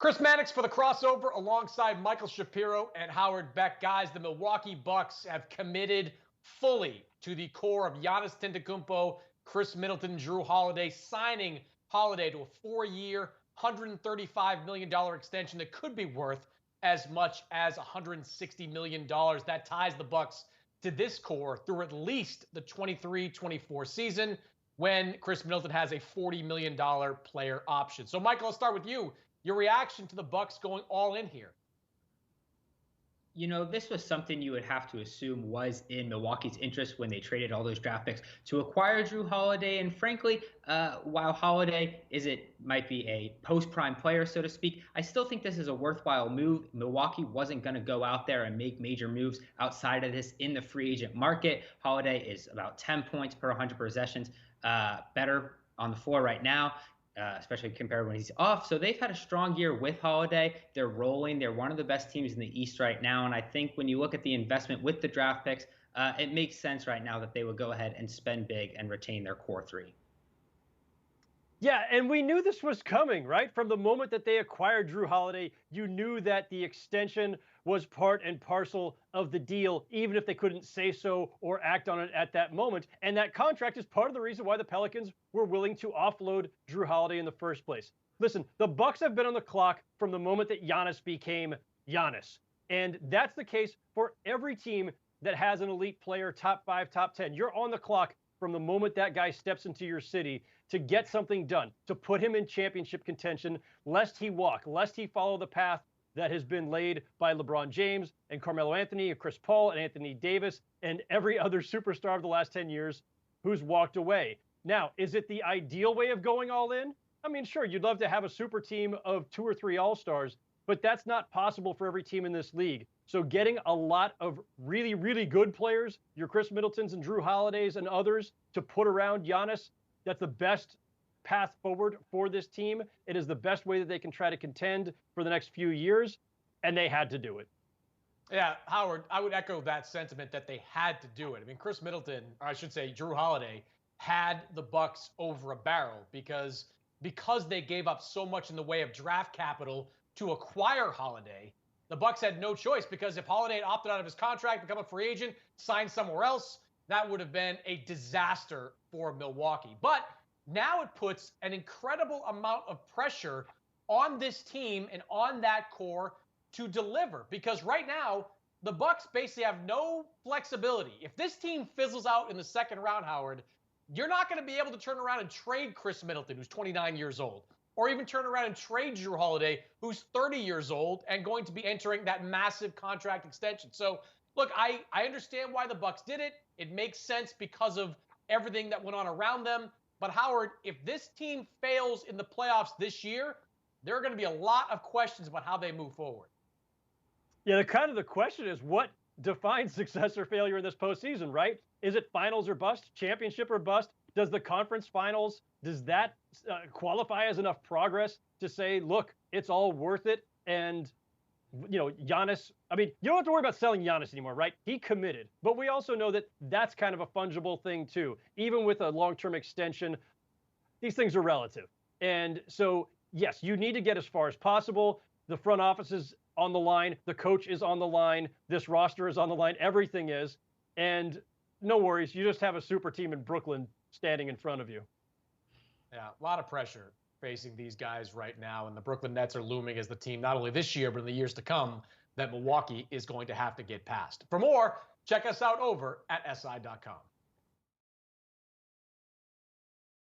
Chris Mannix for the crossover alongside Michael Shapiro and Howard Beck. Guys, the Milwaukee Bucks have committed fully to the core of Giannis Antetokounmpo, Khris Middleton, Jrue Holiday, signing Holiday to a 4-year, $135 million extension that could be worth as much as $160 million. That ties the Bucks to this core through at least the 23-24 season when Khris Middleton has a $40 million player option. So, Michael, I'll start with you. Your reaction to the Bucks going all in here? You know, this was something you would have to assume was in Milwaukee's interest when they traded all those draft picks to acquire Jrue Holiday. And frankly, while Holiday might be a post-prime player, so to speak, I still think this is a worthwhile move. Milwaukee wasn't going to go out there and make major moves outside of this in the free agent market. Holiday is about 10 points per 100 possessions better on the floor right now. Especially compared when he's off. So they've had a strong year with Holiday. They're rolling. They're one of the best teams in the East right now. And I think when you look at the investment with the draft picks, it makes sense right now that they would go ahead and spend big and retain their core three. Yeah, and we knew this was coming, right? From the moment that they acquired Jrue Holiday, you knew that the extension was part and parcel of the deal, even if they couldn't say so or act on it at that moment. And that contract is part of the reason why the Pelicans were willing to offload Jrue Holiday in the first place. Listen, the Bucks have been on the clock from the moment that Giannis became Giannis. And that's the case for every team that has an elite player, top 5, top 10. You're on the clock from the moment that guy steps into your city to get something done, to put him in championship contention, lest he walk, lest he follow the path that has been laid by LeBron James and Carmelo Anthony and Chris Paul and Anthony Davis and every other superstar of the last 10 years who's walked away. Now, is it the ideal way of going all in? I mean, sure, you'd love to have a super team of 2 or 3 all-stars, but that's not possible for every team in this league. So getting a lot of really, really good players, your Khris Middletons and Jrue Holidays and others, to put around Giannis, that's the best path forward for this team. It is the best way that they can try to contend for the next few years, and they had to do it. Yeah, Howard, I would echo that sentiment that they had to do it. I mean, Khris Middleton, or I should say Jrue Holiday, had the Bucks over a barrel because they gave up so much in the way of draft capital to acquire Holiday. The Bucks had no choice because if Holiday had opted out of his contract, become a free agent, signed somewhere else, that would have been a disaster for Milwaukee. But now it puts an incredible amount of pressure on this team and on that core to deliver because right now the Bucks basically have no flexibility. If this team fizzles out in the second round, Howard, you're not going to be able to turn around and trade Khris Middleton, who's 29 years old, or even turn around and trade Jrue Holiday, who's 30 years old and going to be entering that massive contract extension. So, look, I understand why the Bucks did it. It makes sense because of everything that went on around them. But, Howard, if this team fails in the playoffs this year, there are going to be a lot of questions about how they move forward. Yeah, the question is what defines success or failure in this postseason, right? Is it finals or bust, championship or bust? Does the conference finals, does that qualify as enough progress to say, look, it's all worth it? And, you know, Giannis, I mean, you don't have to worry about selling Giannis anymore, right? He committed. But we also know that that's kind of a fungible thing, too. Even with a long-term extension, these things are relative. And so, yes, you need to get as far as possible. The front office is on the line. The coach is on the line. This roster is on the line. Everything is. And no worries. You just have a super team in Brooklyn standing in front of you. Yeah, a lot of pressure facing these guys right now. And the Brooklyn Nets are looming as the team, not only this year, but in the years to come, that Milwaukee is going to have to get past. For more, check us out over at SI.com.